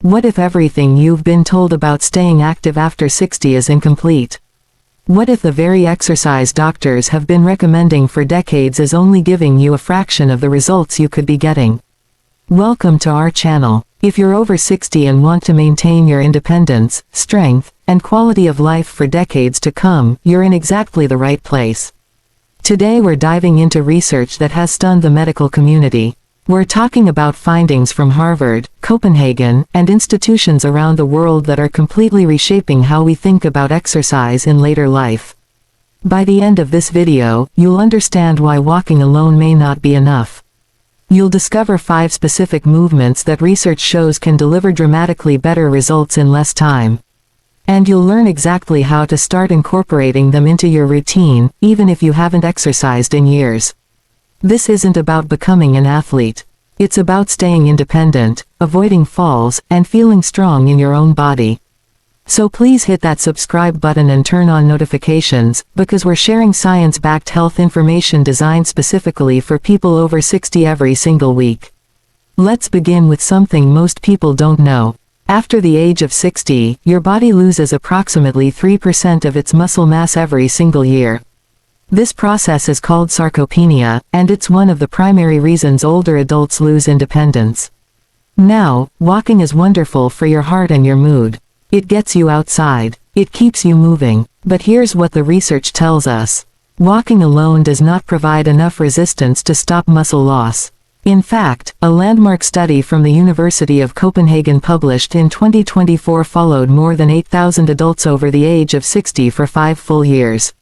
What if everything you've been told about staying active after 60 is incomplete? What if the very exercise doctors have been recommending for decades is only giving you a fraction of the results you could be getting? Welcome to our channel. If you're over 60 and want to maintain your independence, strength, and quality of life for decades to come, you're in exactly the right place. Today we're diving into research that has stunned the medical community. We're talking about findings from Harvard, Copenhagen, and institutions around the world that are completely reshaping how we think about exercise in later life. By the end of this video, you'll understand why walking alone may not be enough. You'll discover 5 specific movements that research shows can deliver dramatically better results in less time. And you'll learn exactly how to start incorporating them into your routine, even if you haven't exercised in years. This isn't about becoming an athlete. It's about staying independent, avoiding falls, and feeling strong in your own body. So please hit that subscribe button and turn on notifications, because we're sharing science-backed health information designed specifically for people over 60 every single week. Let's begin with something most people don't know. After the age of 60, your body loses approximately 3% of its muscle mass every single year. This process is called sarcopenia, and it's one of the primary reasons older adults lose independence. Now, walking is wonderful for your heart and your mood. It gets you outside. It keeps you moving. But here's what the research tells us. Walking alone does not provide enough resistance to stop muscle loss. In fact, a landmark study from the University of Copenhagen published in 2024 followed more than 8,000 adults over the age of 60 for 5 full years.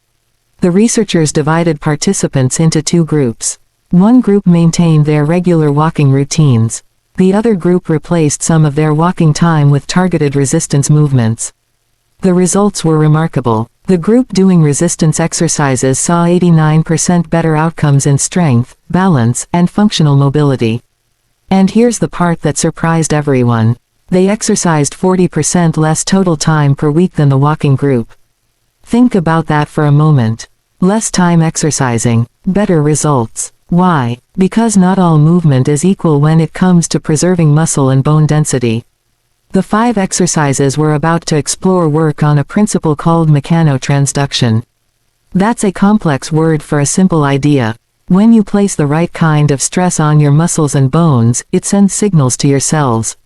The researchers divided participants into 2 groups. One group maintained their regular walking routines. The other group replaced some of their walking time with targeted resistance movements. The results were remarkable. The group doing resistance exercises saw 89% better outcomes in strength, balance, and functional mobility. And here's the part that surprised everyone. They exercised 40% less total time per week than the walking group. Think about that for a moment. Less time exercising, better results. Why? Because not all movement is equal when it comes to preserving muscle and bone density. The 5 exercises we're about to explore work on a principle called mechanotransduction. That's a complex word for a simple idea. When you place the right kind of stress on your muscles and bones, it sends signals to your cells.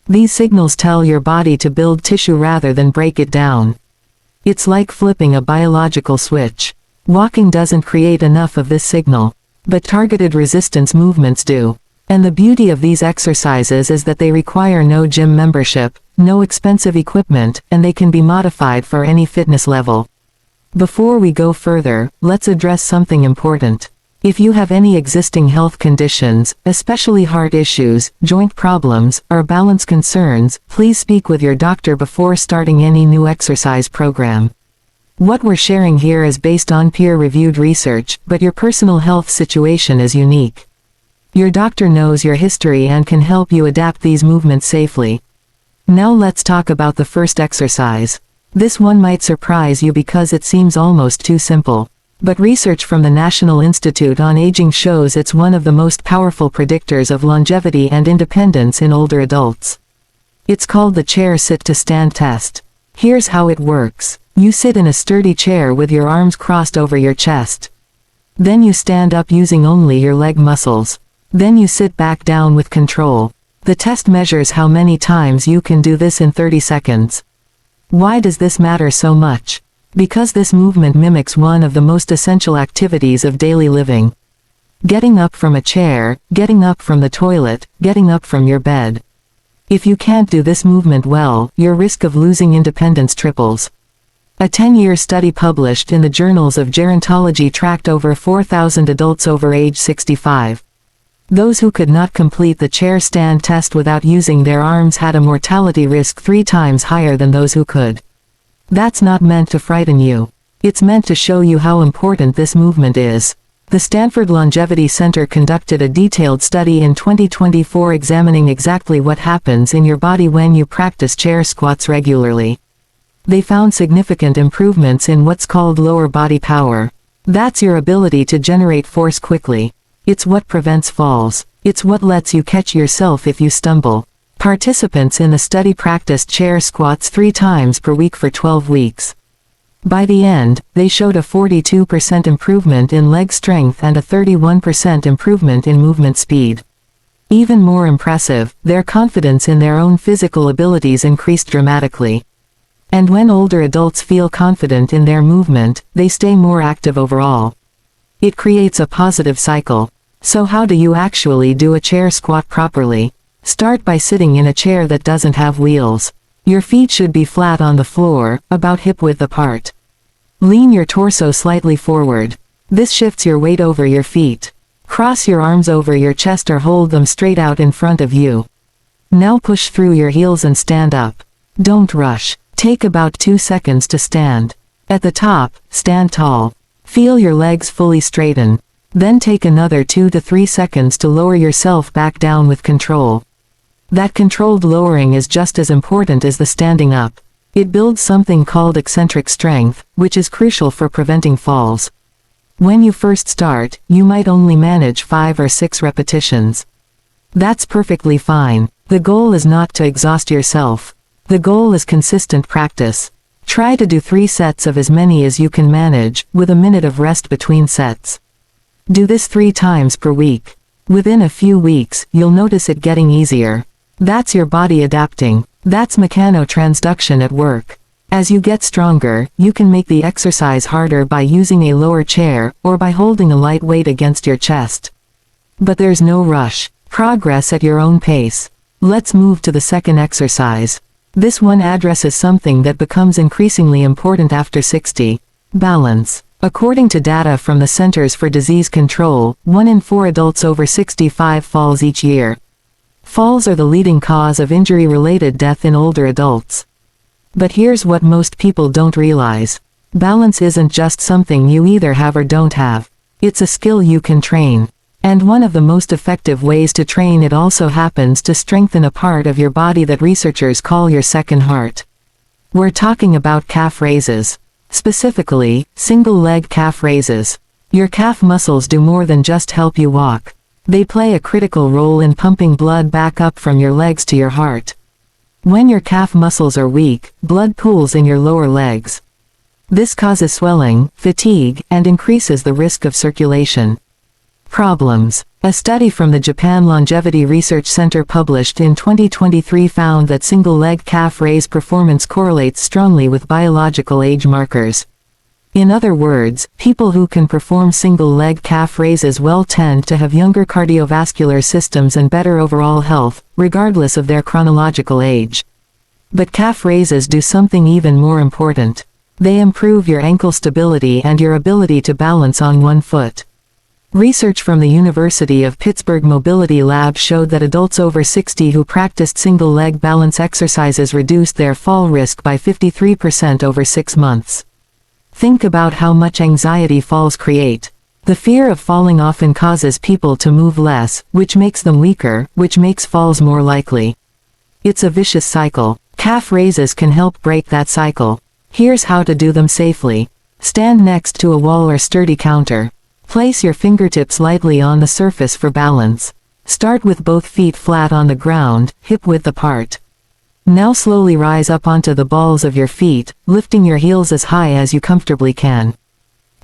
These signals tell your body to build tissue rather than break it down. It's like flipping a biological switch. Walking doesn't create enough of this signal, but targeted resistance movements do. And the beauty of these exercises is that they require no gym membership, no expensive equipment, and they can be modified for any fitness level. Before we go further, let's address something important. If you have any existing health conditions, especially heart issues, joint problems, or balance concerns, please speak with your doctor before starting any new exercise program. What we're sharing here is based on peer-reviewed research, but your personal health situation is unique. Your doctor knows your history and can help you adapt these movements safely. Now let's talk about the first exercise. This one might surprise you because it seems almost too simple. But research from the National Institute on Aging shows it's one of the most powerful predictors of longevity and independence in older adults. It's called the chair sit-to-stand test. Here's how it works. You sit in a sturdy chair with your arms crossed over your chest. Then you stand up using only your leg muscles. Then you sit back down with control. The test measures how many times you can do this in 30 seconds. Why does this matter so much? Because this movement mimics one of the most essential activities of daily living. Getting up from a chair, getting up from the toilet, getting up from your bed. If you can't do this movement well, your risk of losing independence triples. A 10-year study published in the journals of gerontology tracked over 4,000 adults over age 65. Those who could not complete the chair stand test without using their arms had a mortality risk 3 times higher than those who could. That's not meant to frighten you. It's meant to show you how important this movement is. The Stanford Longevity Center conducted a detailed study in 2024 examining exactly what happens in your body when you practice chair squats regularly. They found significant improvements in what's called lower body power. That's your ability to generate force quickly. It's what prevents falls. It's what lets you catch yourself if you stumble. Participants in the study practiced chair squats 3 times per week for 12 weeks. By the end, they showed a 42% improvement in leg strength and a 31% improvement in movement speed. Even more impressive, their confidence in their own physical abilities increased dramatically. And when older adults feel confident in their movement, they stay more active overall. It creates a positive cycle. So how do you actually do a chair squat properly? Start by sitting in a chair that doesn't have wheels. Your feet should be flat on the floor, about hip width apart. Lean your torso slightly forward. This shifts your weight over your feet. Cross your arms over your chest or hold them straight out in front of you. Now push through your heels and stand up. Don't rush. Take about 2 seconds to stand. At the top, stand tall. Feel your legs fully straighten. Then take another 2 to 3 seconds to lower yourself back down with control. That controlled lowering is just as important as the standing up. It builds something called eccentric strength, which is crucial for preventing falls. When you first start, you might only manage 5 or 6 repetitions. That's perfectly fine. The goal is not to exhaust yourself. The goal is consistent practice. Try to do 3 sets of as many as you can manage, with a minute of rest between sets. Do this 3 times per week. Within a few weeks, you'll notice it getting easier. That's your body adapting. That's mechanotransduction at work. As you get stronger, you can make the exercise harder by using a lower chair, or by holding a light weight against your chest. But there's no rush. Progress at your own pace. Let's move to the second exercise. This one addresses something that becomes increasingly important after 60. Balance. According to data from the Centers for Disease Control, 1 in 4 adults over 65 falls each year. Falls are the leading cause of injury-related death in older adults. But here's what most people don't realize. Balance isn't just something you either have or don't have. It's a skill you can train. And one of the most effective ways to train it also happens to strengthen a part of your body that researchers call your second heart. We're talking about calf raises. Specifically, single-leg calf raises. Your calf muscles do more than just help you walk. They play a critical role in pumping blood back up from your legs to your heart. When your calf muscles are weak, blood pools in your lower legs. This causes swelling, fatigue, and increases the risk of circulation problems. A study from the Japan Longevity Research Center published in 2023 found that single-leg calf raise performance correlates strongly with biological age markers. In other words, people who can perform single-leg calf raises well tend to have younger cardiovascular systems and better overall health, regardless of their chronological age. But calf raises do something even more important. They improve your ankle stability and your ability to balance on one foot. Research from the University of Pittsburgh Mobility Lab showed that adults over 60 who practiced single-leg balance exercises reduced their fall risk by 53% over 6 months. Think about how much anxiety falls create. The fear of falling often causes people to move less, which makes them weaker, which makes falls more likely. It's a vicious cycle. Calf raises can help break that cycle. Here's how to do them safely. Stand next to a wall or sturdy counter. Place your fingertips lightly on the surface for balance. Start with both feet flat on the ground, hip width apart. Now slowly rise up onto the balls of your feet, lifting your heels as high as you comfortably can.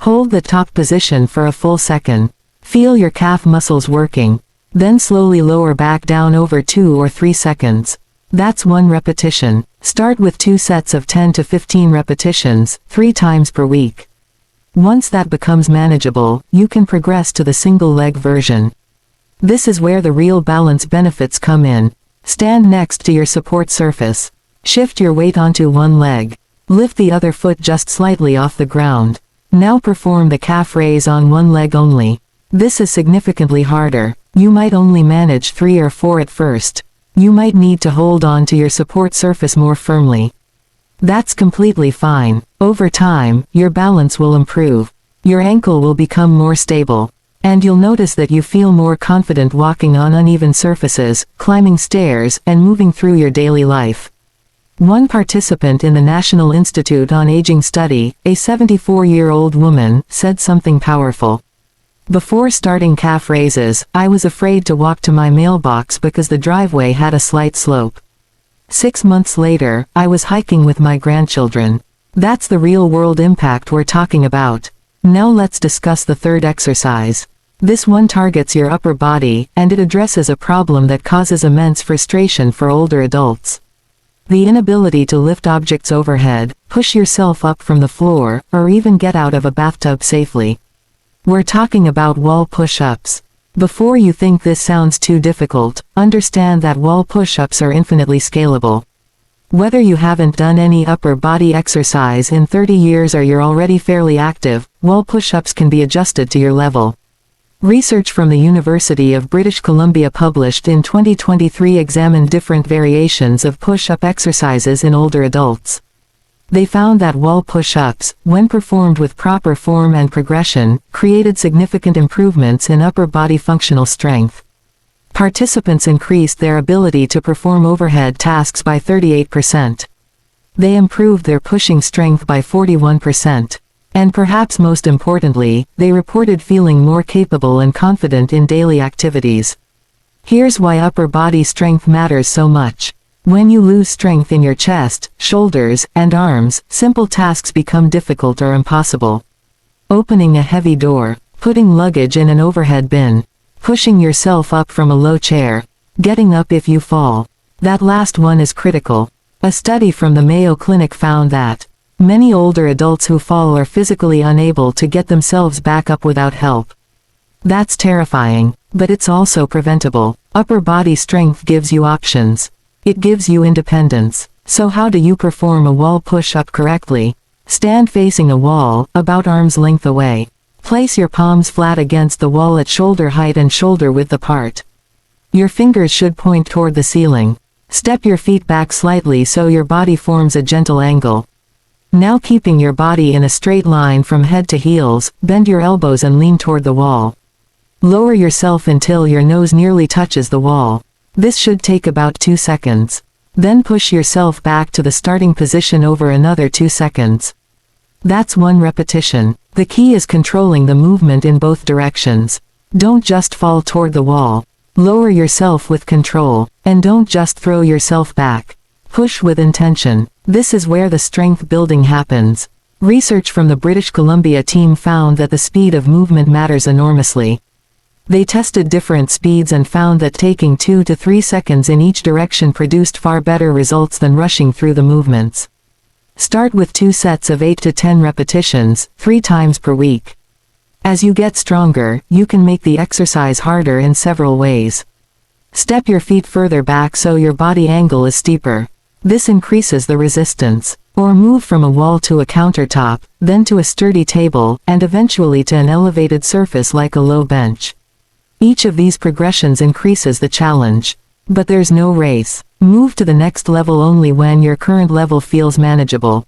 Hold the top position for a full second. Feel your calf muscles working. Then slowly lower back down over 2 or 3 seconds. That's 1 repetition. Start with 2 sets of 10 to 15 repetitions, 3 times per week. Once that becomes manageable, you can progress to the single-leg version. This is where the real balance benefits come in. Stand next to your support surface. Shift your weight onto one leg. Lift the other foot just slightly off the ground. Now perform the calf raise on one leg only. This is significantly harder. You might only manage 3 or 4 at first. You might need to hold on to your support surface more firmly. That's completely fine. Over time, your balance will improve. Your ankle will become more stable. And you'll notice that you feel more confident walking on uneven surfaces, climbing stairs, and moving through your daily life. One participant in the National Institute on Aging study, a 74-year-old woman, said something powerful. Before starting calf raises, I was afraid to walk to my mailbox because the driveway had a slight slope. 6 months later, I was hiking with my grandchildren. That's the real-world impact we're talking about. Now let's discuss the third exercise. This one targets your upper body, and it addresses a problem that causes immense frustration for older adults. The inability to lift objects overhead, push yourself up from the floor, or even get out of a bathtub safely. We're talking about wall push-ups. Before you think this sounds too difficult, understand that wall push-ups are infinitely scalable. Whether you haven't done any upper body exercise in 30 years or you're already fairly active, wall push-ups can be adjusted to your level. Research from the University of British Columbia published in 2023 examined different variations of push-up exercises in older adults. They found that wall push-ups, when performed with proper form and progression, created significant improvements in upper body functional strength. Participants increased their ability to perform overhead tasks by 38%. They improved their pushing strength by 41%. And perhaps most importantly, they reported feeling more capable and confident in daily activities. Here's why upper body strength matters so much. When you lose strength in your chest, shoulders, and arms, simple tasks become difficult or impossible. Opening a heavy door, putting luggage in an overhead bin, pushing yourself up from a low chair, getting up if you fall. That last one is critical. A study from the Mayo Clinic found that many older adults who fall are physically unable to get themselves back up without help. That's terrifying, but it's also preventable. Upper body strength gives you options. It gives you independence. So how do you perform a wall push-up correctly? Stand facing a wall, about arm's length away. Place your palms flat against the wall at shoulder height and shoulder width apart. Your fingers should point toward the ceiling. Step your feet back slightly so your body forms a gentle angle. Now keeping your body in a straight line from head to heels, bend your elbows and lean toward the wall. Lower yourself until your nose nearly touches the wall. This should take about 2 seconds. Then push yourself back to the starting position over another 2 seconds. That's 1 repetition. The key is controlling the movement in both directions. Don't just fall toward the wall. Lower yourself with control, and don't just throw yourself back. Push with intention. This is where the strength building happens. Research from the British Columbia team found that the speed of movement matters enormously. They tested different speeds and found that taking 2 to 3 seconds in each direction produced far better results than rushing through the movements. Start with 2 sets of 8 to 10 repetitions, 3 times per week. As you get stronger, you can make the exercise harder in several ways. Step your feet further back so your body angle is steeper. This increases the resistance. Or move from a wall to a countertop, then to a sturdy table, and eventually to an elevated surface like a low bench. Each of these progressions increases the challenge. But there's no race. Move to the next level only when your current level feels manageable.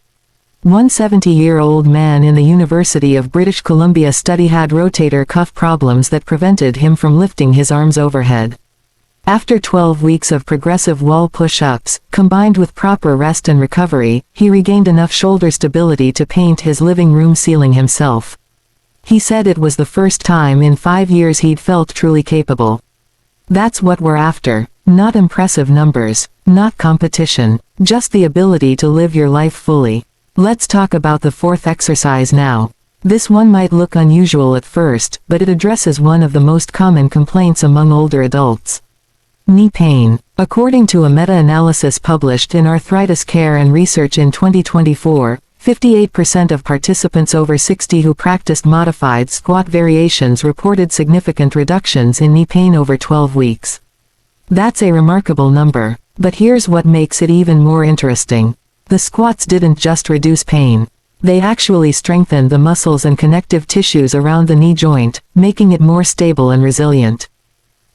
One 70-year-old man in the University of British Columbia study had rotator cuff problems that prevented him from lifting his arms overhead. After 12 weeks of progressive wall push-ups, combined with proper rest and recovery, he regained enough shoulder stability to paint his living room ceiling himself. He said it was the first time in 5 years he'd felt truly capable. That's what we're after. Not impressive numbers, not competition, just the ability to live your life fully. Let's talk about the fourth exercise now. This one might look unusual at first, but it addresses one of the most common complaints among older adults. Knee pain. According to a meta-analysis published in Arthritis Care and Research in 2024, 58% of participants over 60 who practiced modified squat variations reported significant reductions in knee pain over 12 weeks. That's a remarkable number, but here's what makes it even more interesting. The squats didn't just reduce pain. They actually strengthened the muscles and connective tissues around the knee joint, making it more stable and resilient.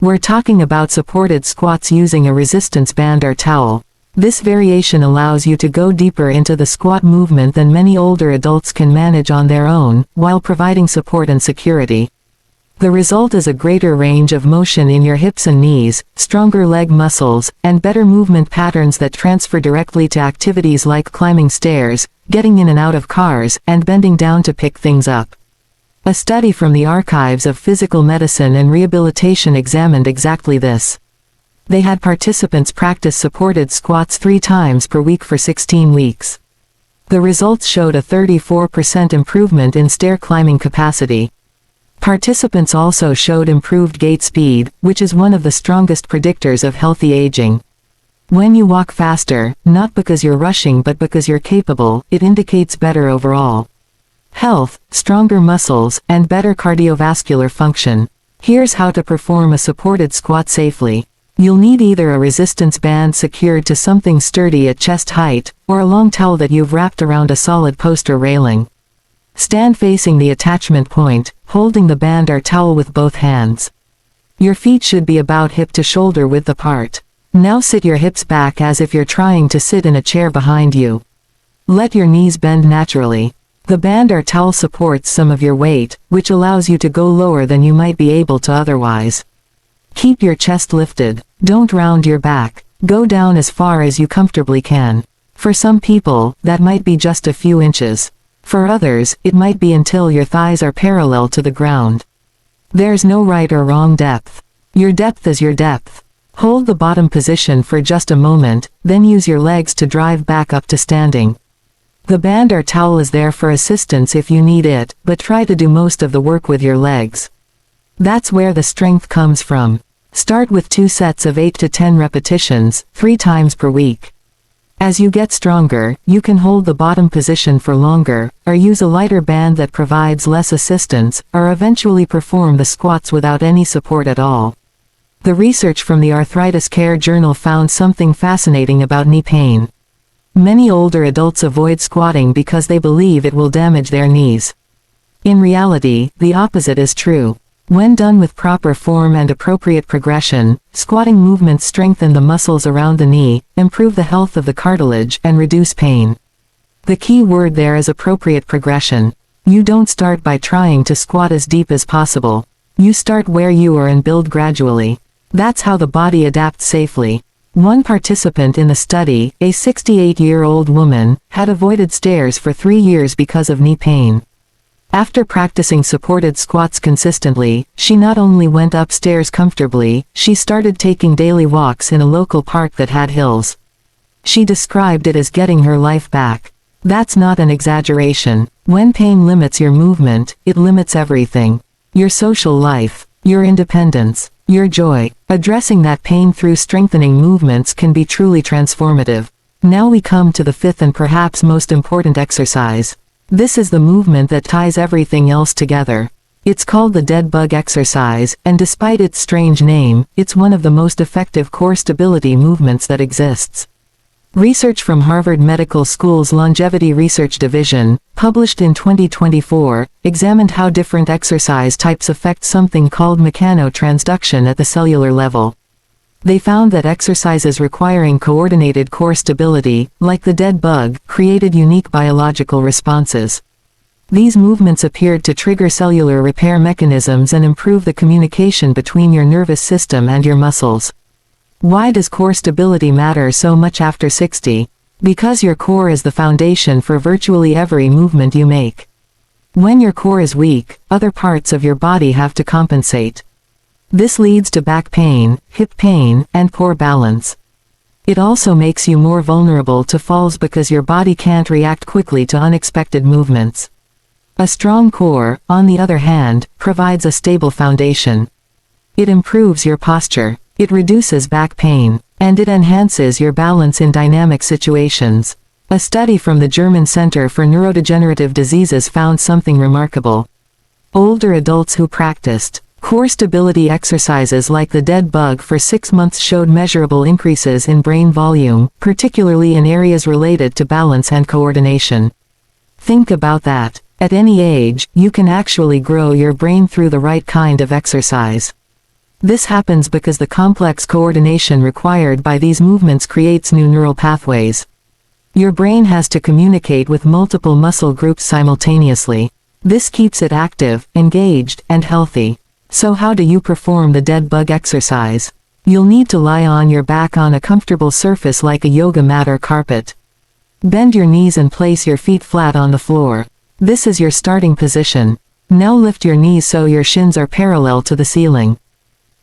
We're talking about supported squats using a resistance band or towel. This variation allows you to go deeper into the squat movement than many older adults can manage on their own, while providing support and security. The result is a greater range of motion in your hips and knees, stronger leg muscles, and better movement patterns that transfer directly to activities like climbing stairs, getting in and out of cars, and bending down to pick things up. A study from the archives of physical medicine and rehabilitation examined exactly this. They had participants practice supported squats 3 times per week for 16 weeks. The results showed a 34% improvement in stair climbing capacity. Participants also showed improved gait speed, which is one of the strongest predictors of healthy aging. When you walk faster, not because you're rushing but because you're capable, it indicates better overall health, stronger muscles, and better cardiovascular function. Here's how to perform a supported squat safely. You'll need either a resistance band secured to something sturdy at chest height, or a long towel that you've wrapped around a solid post or railing. Stand facing the attachment point, holding the band or towel with both hands. Your feet should be about hip to shoulder width apart. Now sit your hips back as if you're trying to sit in a chair behind you. Let your knees bend naturally. The band or towel supports some of your weight, which allows you to go lower than you might be able to otherwise. Keep your chest lifted. Don't round your back. Go down as far as you comfortably can. For some people, that might be just a few inches. For others, it might be until your thighs are parallel to the ground. There's no right or wrong depth. Your depth is your depth. Hold the bottom position for just a moment, then use your legs to drive back up to standing. The band or towel is there for assistance if you need it, but try to do most of the work with your legs. That's where the strength comes from. Start with 2 sets of 8 to 10 repetitions, 3 times per week. As you get stronger, you can hold the bottom position for longer, or use a lighter band that provides less assistance, or eventually perform the squats without any support at all. The research from the Arthritis Care Journal found something fascinating about knee pain. Many older adults avoid squatting because they believe it will damage their knees. In reality, the opposite is true. When done with proper form and appropriate progression, squatting movements strengthen the muscles around the knee, improve the health of the cartilage, and reduce pain. The key word there is appropriate progression. You don't start by trying to squat as deep as possible. You start where you are and build gradually. That's how the body adapts safely. One participant in the study, a 68-year-old woman, had avoided stairs for 3 years because of knee pain. After practicing supported squats consistently, she not only went upstairs comfortably, she started taking daily walks in a local park that had hills. She described it as getting her life back. That's not an exaggeration. When pain limits your movement, it limits everything. Your social life, your independence, your joy. Addressing that pain through strengthening movements can be truly transformative. Now we come to the 5th and perhaps most important exercise. This is the movement that ties everything else together. It's called the dead bug exercise, and despite its strange name, it's one of the most effective core stability movements that exists. Research from Harvard Medical School's Longevity Research Division, published in 2024, examined how different exercise types affect something called mechanotransduction at the cellular level. They found that exercises requiring coordinated core stability, like the dead bug, created unique biological responses. These movements appeared to trigger cellular repair mechanisms and improve the communication between your nervous system and your muscles. Why does core stability matter so much after 60? Because your core is the foundation for virtually every movement you make. When your core is weak, other parts of your body have to compensate. This leads to back pain, hip pain, and poor balance. It also makes you more vulnerable to falls because your body can't react quickly to unexpected movements. A strong core, on the other hand, provides a stable foundation. It improves your posture. It reduces back pain, and it enhances your balance in dynamic situations. A study from the German Center for Neurodegenerative Diseases found something remarkable. Older adults who practiced core stability exercises like the dead bug for 6 months showed measurable increases in brain volume, particularly in areas related to balance and coordination. Think about that. At any age, you can actually grow your brain through the right kind of exercise. This happens because the complex coordination required by these movements creates new neural pathways. Your brain has to communicate with multiple muscle groups simultaneously. This keeps it active, engaged, and healthy. So how do you perform the dead bug exercise? You'll need to lie on your back on a comfortable surface like a yoga mat or carpet. Bend your knees and place your feet flat on the floor. This is your starting position. Now lift your knees so your shins are parallel to the ceiling.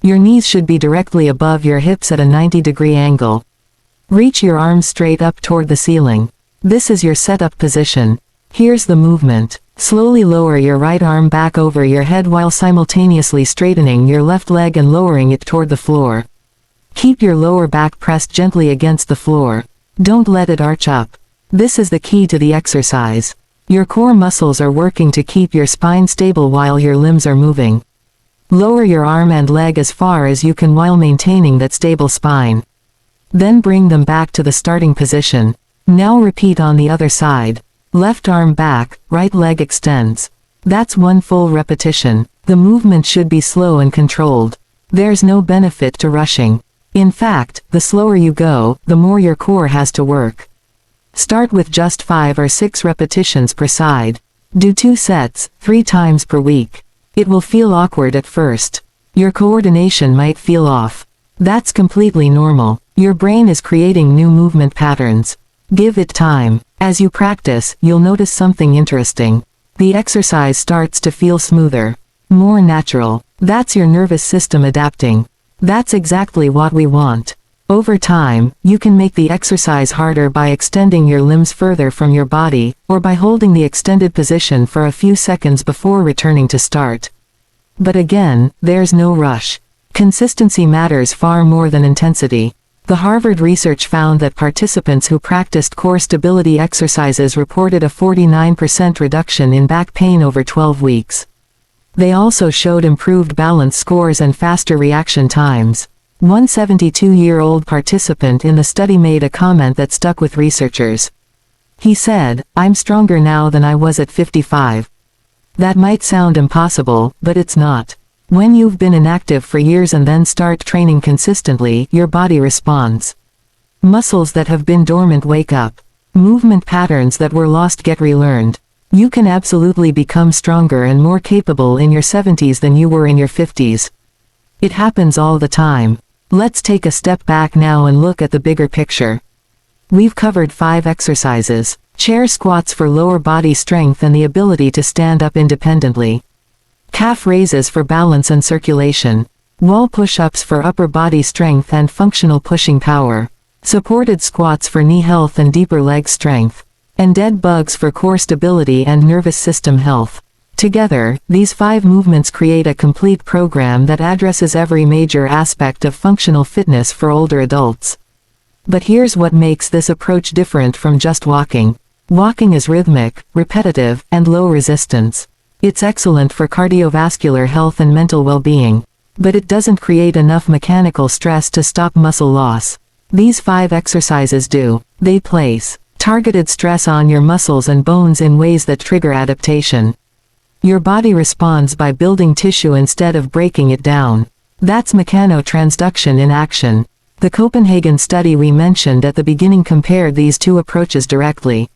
Your knees should be directly above your hips at a 90-degree angle. Reach your arms straight up toward the ceiling. This is your setup position. Here's the movement. Slowly lower your right arm back over your head while simultaneously straightening your left leg and lowering it toward the floor. Keep your lower back pressed gently against the floor. Don't let it arch up. This is the key to the exercise. Your core muscles are working to keep your spine stable while your limbs are moving. Lower your arm and leg as far as you can while maintaining that stable spine. Then bring them back to the starting position. Now repeat on the other side. Left arm back, right leg extends. That's one full repetition. The movement should be slow and controlled. There's no benefit to rushing. In fact, the slower you go, the more your core has to work. Start with just 5 or 6 repetitions per side. Do 2 sets, 3 times per week. It will feel awkward at first. Your coordination might feel off. That's completely normal. Your brain is creating new movement patterns. Give it time. As you practice, you'll notice something interesting. The exercise starts to feel smoother, more natural. That's your nervous system adapting. That's exactly what we want. Over time, you can make the exercise harder by extending your limbs further from your body, or by holding the extended position for a few seconds before returning to start. But again, there's no rush. Consistency matters far more than intensity. The Harvard research found that participants who practiced core stability exercises reported a 49% reduction in back pain over 12 weeks. They also showed improved balance scores and faster reaction times. One 72-year-old participant in the study made a comment that stuck with researchers. He said, "I'm stronger now than I was at 55. That might sound impossible, but it's not. When you've been inactive for years and then start training consistently, your body responds. Muscles that have been dormant wake up. Movement patterns that were lost get relearned. You can absolutely become stronger and more capable in your 70s than you were in your 50s. It happens all the time." Let's take a step back now and look at the bigger picture. We've covered 5 exercises. Chair squats for lower body strength and the ability to stand up independently. Calf raises for balance and circulation. Wall push-ups for upper body strength and functional pushing power. Supported squats for knee health and deeper leg strength. And dead bugs for core stability and nervous system health. Together, these 5 movements create a complete program that addresses every major aspect of functional fitness for older adults. But here's what makes this approach different from just walking. Walking is rhythmic, repetitive, and low resistance. It's excellent for cardiovascular health and mental well-being. But it doesn't create enough mechanical stress to stop muscle loss. These 5 exercises do. They place targeted stress on your muscles and bones in ways that trigger adaptation. Your body responds by building tissue instead of breaking it down. That's mechanotransduction in action. The Copenhagen study we mentioned at the beginning compared these 2 approaches directly.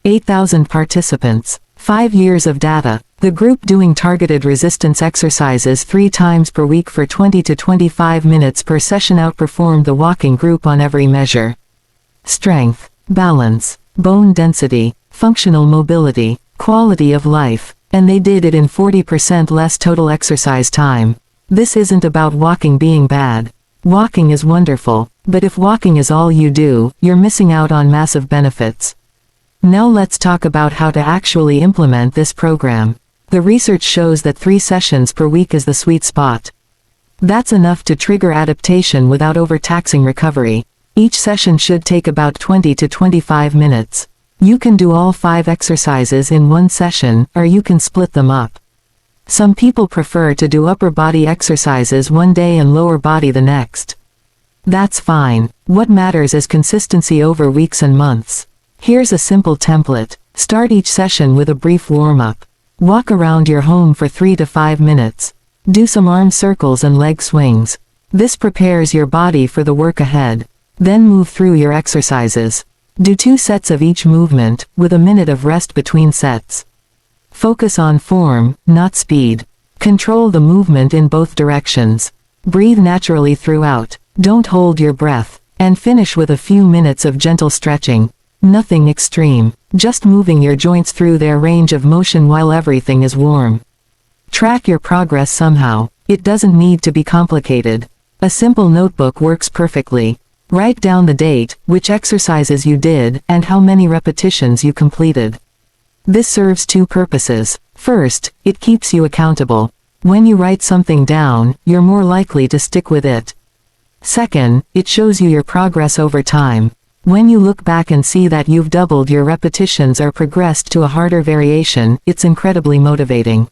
8,000 participants. 5 years of data. The group doing targeted resistance exercises 3 times per week for 20 to 25 minutes per session outperformed the walking group on every measure. Strength, balance, bone density, functional mobility, quality of life. And they did it in 40% less total exercise time. This isn't about walking being bad. Walking is wonderful, but if walking is all you do, you're missing out on massive benefits. Now let's talk about how to actually implement this program. The research shows that 3 sessions per week is the sweet spot. That's enough to trigger adaptation without overtaxing recovery. Each session should take about 20 to 25 minutes. You can do all 5 exercises in one session, or you can split them up. Some people prefer to do upper body exercises one day and lower body the next. That's fine. What matters is consistency over weeks and months. Here's a simple template. Start each session with a brief warm-up. Walk around your home for 3 to 5 minutes. Do some arm circles and leg swings. This prepares your body for the work ahead. Then move through your exercises. Do 2 sets of each movement, with a minute of rest between sets. Focus on form, not speed. Control the movement in both directions. Breathe naturally throughout. Don't hold your breath. And finish with a few minutes of gentle stretching. Nothing extreme. Just moving your joints through their range of motion while everything is warm. Track your progress somehow. It doesn't need to be complicated. A simple notebook works perfectly. Write down the date, which exercises you did, and how many repetitions you completed. This serves two purposes. First, it keeps you accountable. When you write something down, you're more likely to stick with it. Second, it shows you your progress over time. When you look back and see that you've doubled your repetitions or progressed to a harder variation, it's incredibly motivating.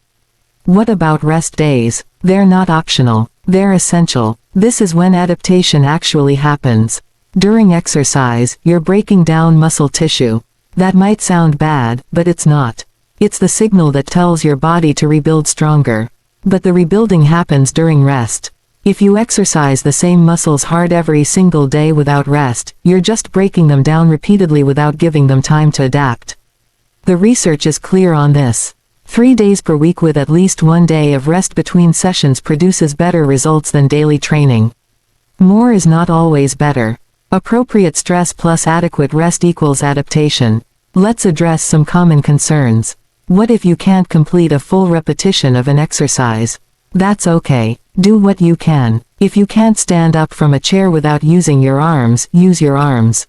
What about rest days? They're not optional. They're essential. This is when adaptation actually happens. During exercise, you're breaking down muscle tissue. That might sound bad, but it's not. It's the signal that tells your body to rebuild stronger. But the rebuilding happens during rest. If you exercise the same muscles hard every single day without rest, you're just breaking them down repeatedly without giving them time to adapt. The research is clear on this. 3 days per week with at least 1 day of rest between sessions produces better results than daily training. More is not always better. Appropriate stress plus adequate rest equals adaptation. Let's address some common concerns. What if you can't complete a full repetition of an exercise? That's okay. Do what you can. If you can't stand up from a chair without using your arms, use your arms.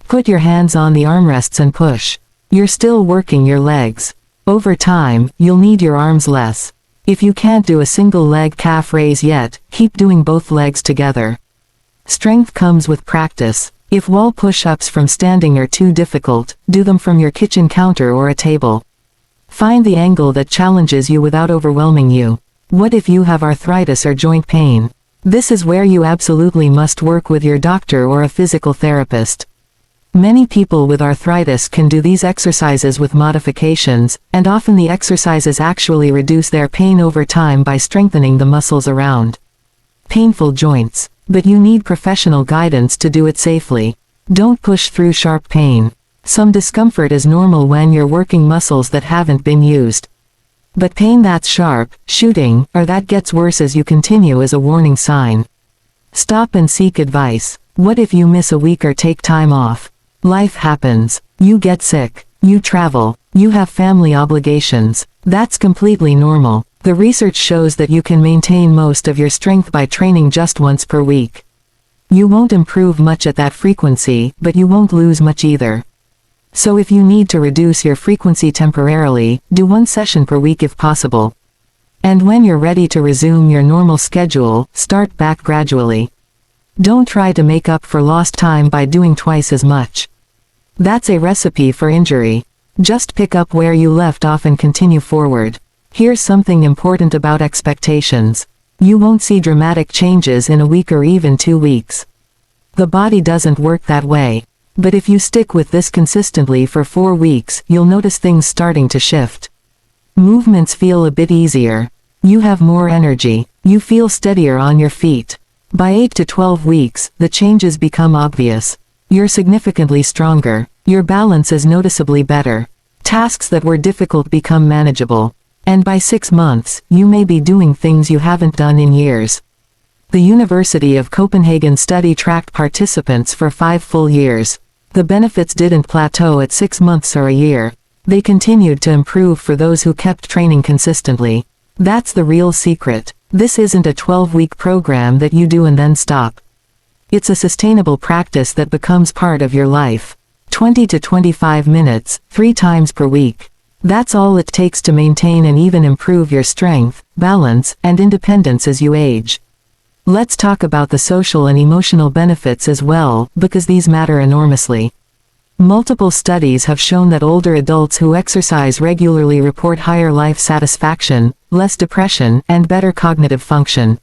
Put your hands on the armrests and push. You're still working your legs. Over time, you'll need your arms less. If you can't do a single leg calf raise yet, keep doing both legs together. Strength comes with practice. If wall push-ups from standing are too difficult, do them from your kitchen counter or a table. Find the angle that challenges you without overwhelming you. What if you have arthritis or joint pain? This is where you absolutely must work with your doctor or a physical therapist. Many people with arthritis can do these exercises with modifications, and often the exercises actually reduce their pain over time by strengthening the muscles around painful joints. But you need professional guidance to do it safely. Don't push through sharp pain. Some discomfort is normal when you're working muscles that haven't been used. But pain that's sharp, shooting, or that gets worse as you continue is a warning sign. Stop and seek advice. What if you miss a week or take time off? Life happens. You get sick. You travel. You have family obligations. That's completely normal. The research shows that you can maintain most of your strength by training just once per week. You won't improve much at that frequency, but you won't lose much either. So if you need to reduce your frequency temporarily, do 1 session per week if possible. And when you're ready to resume your normal schedule, start back gradually. Don't try to make up for lost time by doing twice as much. That's a recipe for injury. Just pick up where you left off and continue forward. Here's something important about expectations. You won't see dramatic changes in a week or even 2 weeks. The body doesn't work that way. But if you stick with this consistently for 4 weeks, you'll notice things starting to shift. Movements feel a bit easier. You have more energy. You feel steadier on your feet. By 8 to 12 weeks, the changes become obvious. You're significantly stronger. Your balance is noticeably better. Tasks that were difficult become manageable. And by 6 months, you may be doing things you haven't done in years. The University of Copenhagen study tracked participants for 5 full years. The benefits didn't plateau at 6 months or a year. They continued to improve for those who kept training consistently. That's the real secret. This isn't a 12-week program that you do and then stop. It's a sustainable practice that becomes part of your life. 20 to 25 minutes, 3 times per week. That's all it takes to maintain and even improve your strength, balance, and independence as you age. Let's talk about the social and emotional benefits as well, because these matter enormously. Multiple studies have shown that older adults who exercise regularly report higher life satisfaction, less depression, and better cognitive function.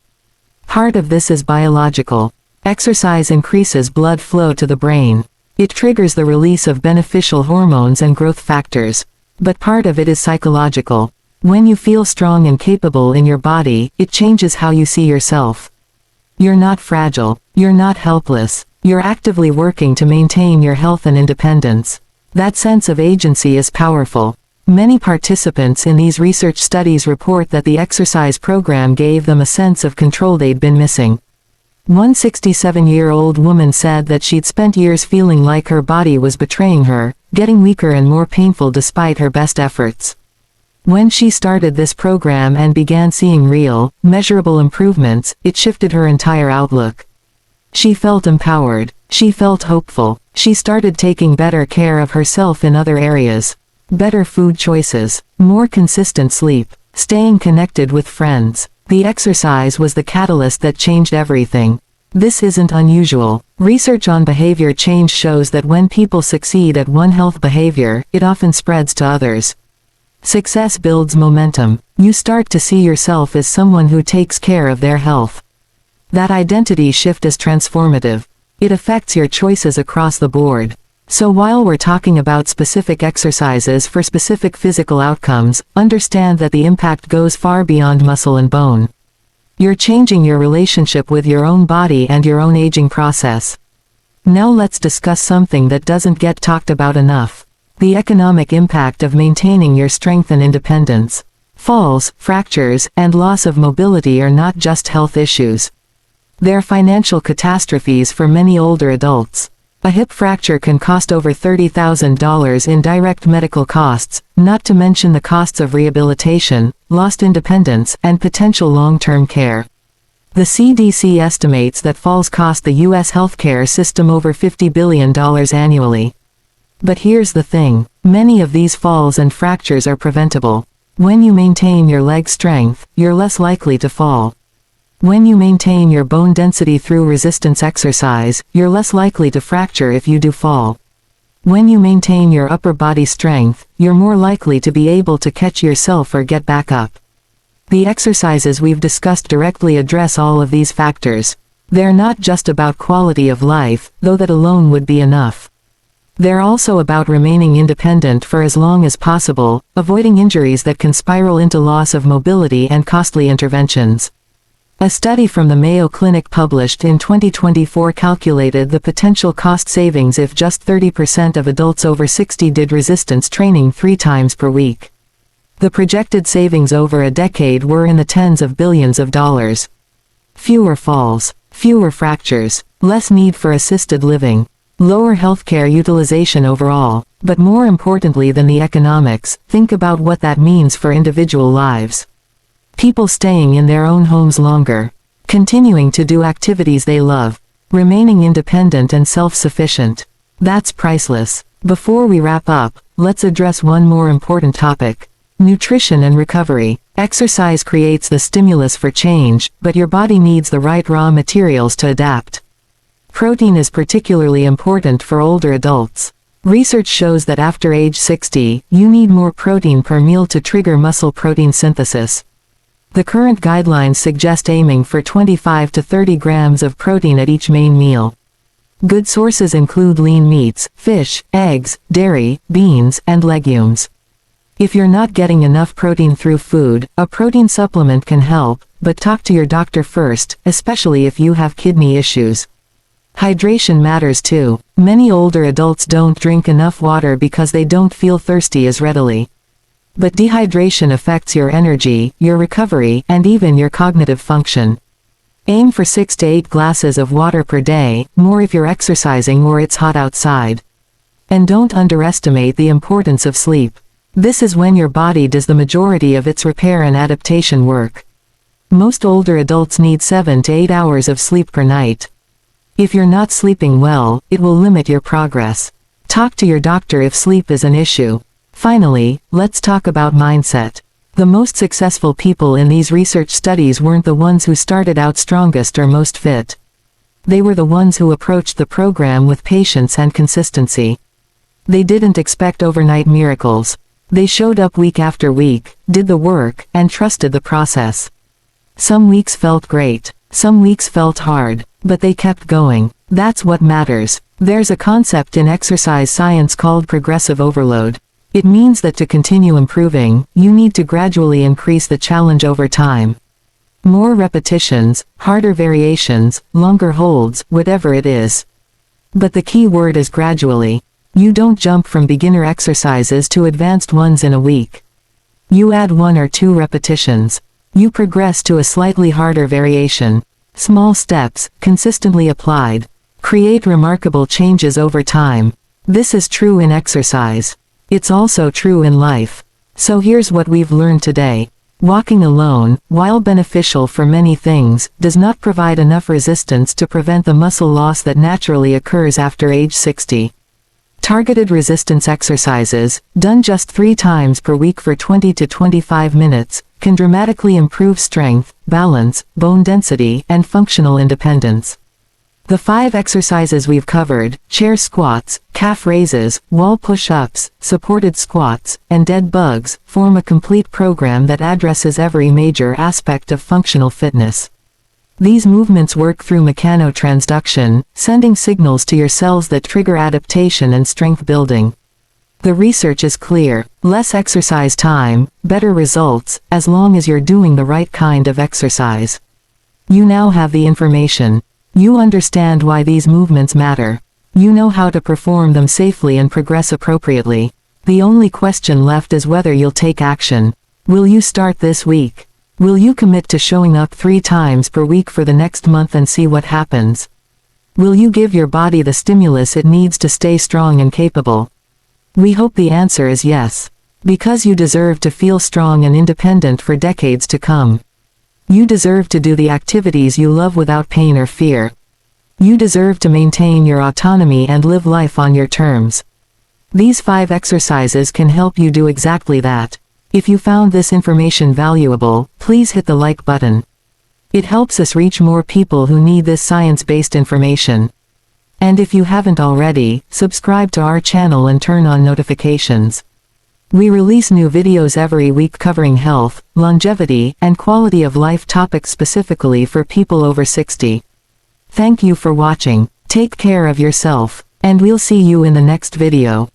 Part of this is biological. Exercise increases blood flow to the brain. It triggers the release of beneficial hormones and growth factors. But part of it is psychological. When you feel strong and capable in your body, it changes how you see yourself. You're not fragile. You're not helpless. You're actively working to maintain your health and independence. That sense of agency is powerful. Many participants in these research studies report that the exercise program gave them a sense of control they'd been missing. One 67-year-old woman said that she'd spent years feeling like her body was betraying her, getting weaker and more painful despite her best efforts. When she started this program and began seeing real, measurable improvements, it shifted her entire outlook. She felt empowered. She felt hopeful. She started taking better care of herself in other areas. Better food choices. More consistent sleep. Staying connected with friends. The exercise was the catalyst that changed everything. This isn't unusual. Research on behavior change shows that when people succeed at one health behavior, it often spreads to others. Success builds momentum. You start to see yourself as someone who takes care of their health. That identity shift is transformative. It affects your choices across the board. So while we're talking about specific exercises for specific physical outcomes, understand that the impact goes far beyond muscle and bone. You're changing your relationship with your own body and your own aging process. Now let's discuss something that doesn't get talked about enough. The economic impact of maintaining your strength and independence. Falls, fractures, and loss of mobility are not just health issues. They're financial catastrophes for many older adults. A hip fracture can cost over $30,000 in direct medical costs, not to mention the costs of rehabilitation, lost independence, and potential long-term care. The CDC estimates that falls cost the U.S. healthcare system over $50 billion annually. But here's the thing, many of these falls and fractures are preventable. When you maintain your leg strength, you're less likely to fall. When you maintain your bone density through resistance exercise, you're less likely to fracture if you do fall. When you maintain your upper body strength, you're more likely to be able to catch yourself or get back up. The exercises we've discussed directly address all of these factors. They're not just about quality of life, though that alone would be enough. They're also about remaining independent for as long as possible, avoiding injuries that can spiral into loss of mobility and costly interventions. A study from the Mayo Clinic published in 2024 calculated the potential cost savings if just 30% of adults over 60 did resistance training 3 times per week. The projected savings over a decade were in the tens of billions of dollars. Fewer falls, fewer fractures, less need for assisted living. Lower healthcare utilization overall, but more importantly than the economics, think about what that means for individual lives. People staying in their own homes longer, continuing to do activities they love, remaining independent and self-sufficient. That's priceless. Before we wrap up, let's address one more important topic. Nutrition and recovery. Exercise creates the stimulus for change, but your body needs the right raw materials to adapt. Protein is particularly important for older adults. Research shows that after age 60, you need more protein per meal to trigger muscle protein synthesis. The current guidelines suggest aiming for 25 to 30 grams of protein at each main meal. Good sources include lean meats, fish, eggs, dairy, beans, and legumes. If you're not getting enough protein through food, a protein supplement can help, but talk to your doctor first, especially if you have kidney issues. Hydration matters too. Many older adults don't drink enough water because they don't feel thirsty as readily. But dehydration affects your energy, your recovery, and even your cognitive function. Aim for 6 to 8 glasses of water per day, more if you're exercising or it's hot outside. And don't underestimate the importance of sleep. This is when your body does the majority of its repair and adaptation work. Most older adults need 7 to 8 hours of sleep per night. If you're not sleeping well, it will limit your progress. Talk to your doctor if sleep is an issue. Finally, let's talk about mindset. The most successful people in these research studies weren't the ones who started out strongest or most fit. They were the ones who approached the program with patience and consistency. They didn't expect overnight miracles. They showed up week after week, did the work, and trusted the process. Some weeks felt great. Some weeks felt hard, but they kept going. That's what matters. There's a concept in exercise science called progressive overload. It means that to continue improving, you need to gradually increase the challenge over time. More repetitions, harder variations, longer holds, whatever it is. But the key word is gradually. You don't jump from beginner exercises to advanced ones in a week. You add 1 or 2 repetitions. You progress to a slightly harder variation. Small steps, consistently applied, create remarkable changes over time. This is true in exercise. It's also true in life. So here's what we've learned today. Walking alone, while beneficial for many things, does not provide enough resistance to prevent the muscle loss that naturally occurs after age 60. Targeted resistance exercises, done just 3 times per week for 20 to 25 minutes, can dramatically improve strength, balance, bone density, and functional independence. The 5 exercises we've covered, chair squats, calf raises, wall push-ups, supported squats, and dead bugs, form a complete program that addresses every major aspect of functional fitness. These movements work through mechanotransduction, sending signals to your cells that trigger adaptation and strength building. The research is clear: less exercise time, better results, as long as you're doing the right kind of exercise. You now have the information. You understand why these movements matter. You know how to perform them safely and progress appropriately. The only question left is whether you'll take action. Will you start this week? Will you commit to showing up 3 times per week for the next month and see what happens? Will you give your body the stimulus it needs to stay strong and capable? We hope the answer is yes. Because you deserve to feel strong and independent for decades to come. You deserve to do the activities you love without pain or fear. You deserve to maintain your autonomy and live life on your terms. These 5 exercises can help you do exactly that. If you found this information valuable, please hit the like button. It helps us reach more people who need this science-based information. And if you haven't already, subscribe to our channel and turn on notifications. We release new videos every week covering health, longevity, and quality of life topics specifically for people over 60. Thank you for watching. Take care of yourself, and we'll see you in the next video.